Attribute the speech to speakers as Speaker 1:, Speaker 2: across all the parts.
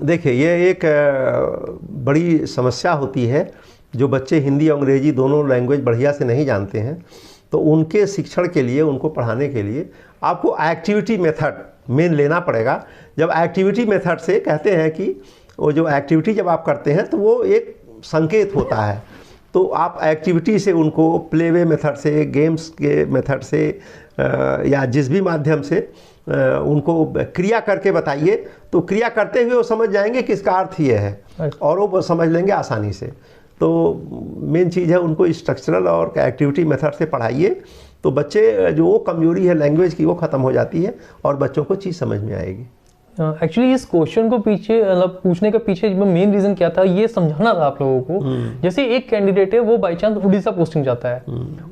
Speaker 1: देखिए, ये एक बड़ी समस्या होती है। जो बच्चे हिंदी और अंग्रेजी दोनों लैंग्वेज बढ़िया से नहीं जानते हैं, तो उनके शिक्षण के लिए, उनको पढ़ाने के लिए आपको एक्टिविटी मेथड मेन लेना पड़ेगा। जब एक्टिविटी मेथड से कहते हैं कि वो जो एक्टिविटी जब आप करते हैं तो वो एक संकेत होता है, तो आप एक्टिविटी से उनको प्ले वे मेथड से, गेम्स के मेथड से या जिस भी माध्यम से उनको क्रिया करके बताइए, तो क्रिया करते हुए वो समझ जाएंगे कि इसका अर्थ ये है और वो समझ लेंगे आसानी से। तो मेन चीज़ है, उनको स्ट्रक्चरल और एक्टिविटी मेथड से पढ़ाइए, तो बच्चे जो वो कमजोरी है लैंग्वेज की वो ख़त्म हो जाती है और बच्चों को चीज़ समझ में आएगी।
Speaker 2: एक्चुअली इस क्वेश्चन को पीछे मतलब पूछने के पीछे मेन रीज़न क्या था, ये समझाना था आप लोगों को। जैसे एक कैंडिडेट है, वो बाई चांस उड़ीसा पोस्टिंग जाता है,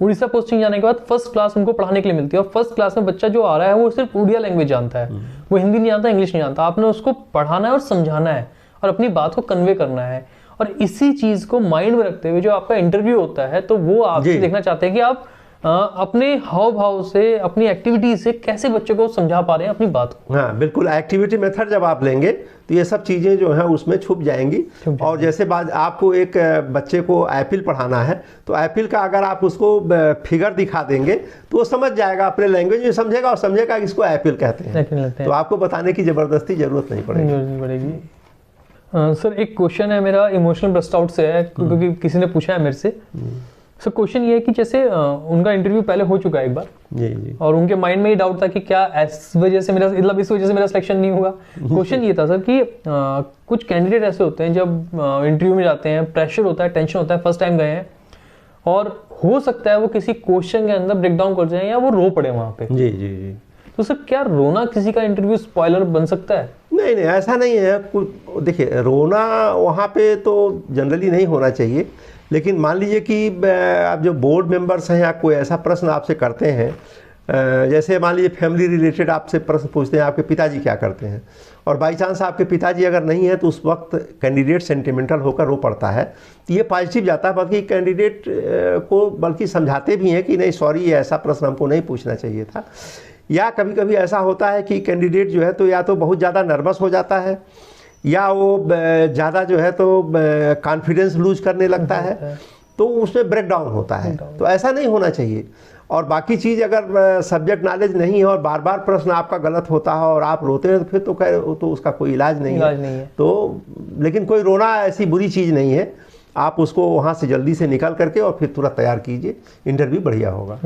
Speaker 2: उड़ीसा पोस्टिंग जाने के बाद फर्स्ट क्लास उनको पढ़ाने के लिए मिलती है और फर्स्ट क्लास में बच्चा जो आ रहा है वो सिर्फ उड़िया लैंग्वेज जानता है, वो हिंदी नहीं जानता, इंग्लिश नहीं जानता। आपने उसको पढ़ाना है और समझाना है और अपनी बात को कन्वे करना है, और इसी चीज़ को माइंड में रखते हुए जो आपका इंटरव्यू होता है, तो वो आपसे देखना चाहते हैं कि आप अपने हाव भाव से, अपनी एक्टिविटी से कैसे बच्चों को समझा पा रहे हैं अपनी बात को।
Speaker 1: हाँ बिल्कुल, एक्टिविटी मेथड जब आप लेंगे तो ये सब चीज़ें जो हैं उसमें छुप जाएंगी। और जैसे बात, आपको एक बच्चे को एप्पल पढ़ाना है, तो एप्पल का अगर आप उसको फिगर दिखा देंगे तो वो समझ जाएगा, अपने लैंग्वेज में समझेगा और समझेगा कि इसको एप्पल कहते हैं। तो आपको बताने की ज़बरदस्ती ज़रूरत नहीं पड़ेगी।
Speaker 2: सर एक क्वेश्चन है मेरा, इमोशनल ब्रस्ट आउट से है, क्योंकि किसी ने पूछा है मेरे से। सर क्वेश्चन ये है कि जैसे उनका इंटरव्यू पहले हो चुका है एक बार
Speaker 1: जी,
Speaker 2: और उनके माइंड में ये डाउट था कि क्या इस वजह से मेरा, मतलब इस वजह से मेरा सिलेक्शन नहीं हुआ। क्वेश्चन ये था सर कि कुछ कैंडिडेट ऐसे होते हैं जब इंटरव्यू में जाते हैं, प्रेशर होता है, टेंशन होता है, फर्स्ट टाइम गए हैं, और हो सकता है वो किसी क्वेश्चन के अंदर ब्रेक डाउन कर जाए या वो रो पड़े वहाँ पे।
Speaker 1: जी।
Speaker 2: तो सर क्या रोना किसी का इंटरव्यू स्पॉइलर बन सकता है?
Speaker 1: नहीं, ऐसा नहीं है। देखिए, रोना वहाँ पे तो जनरली नहीं होना चाहिए, लेकिन मान लीजिए कि आप जो बोर्ड मेंबर्स हैं या कोई ऐसा प्रश्न आपसे करते हैं, जैसे मान लीजिए फैमिली रिलेटेड आपसे प्रश्न पूछते हैं, आपके पिताजी क्या करते हैं, और बाई चांस आपके पिताजी अगर नहीं है तो उस वक्त कैंडिडेट सेंटिमेंटल होकर रो पड़ता है, तो ये पॉजिटिव जाता है, बल्कि कैंडिडेट को बल्कि समझाते भी हैं कि नहीं सॉरी, ऐसा प्रश्न हमको नहीं पूछना चाहिए था। या कभी कभी ऐसा होता है कि कैंडिडेट जो है तो या तो बहुत ज़्यादा नर्वस हो जाता है, या वो ज़्यादा जो है तो कॉन्फिडेंस लूज करने लगता है, तो उसमें ब्रेक डाउन होता है। तो ऐसा नहीं होना चाहिए। और बाकी चीज़, अगर सब्जेक्ट नॉलेज नहीं है और बार बार प्रश्न आपका गलत होता है और आप रोते हैं, तो फिर तो उसका कोई इलाज नहीं है। तो लेकिन कोई रोना ऐसी बुरी चीज़ नहीं है, आप उसको वहाँ से जल्दी से निकल करके और फिर तुरंत तैयार कीजिए, इंटरव्यू बढ़िया होगा।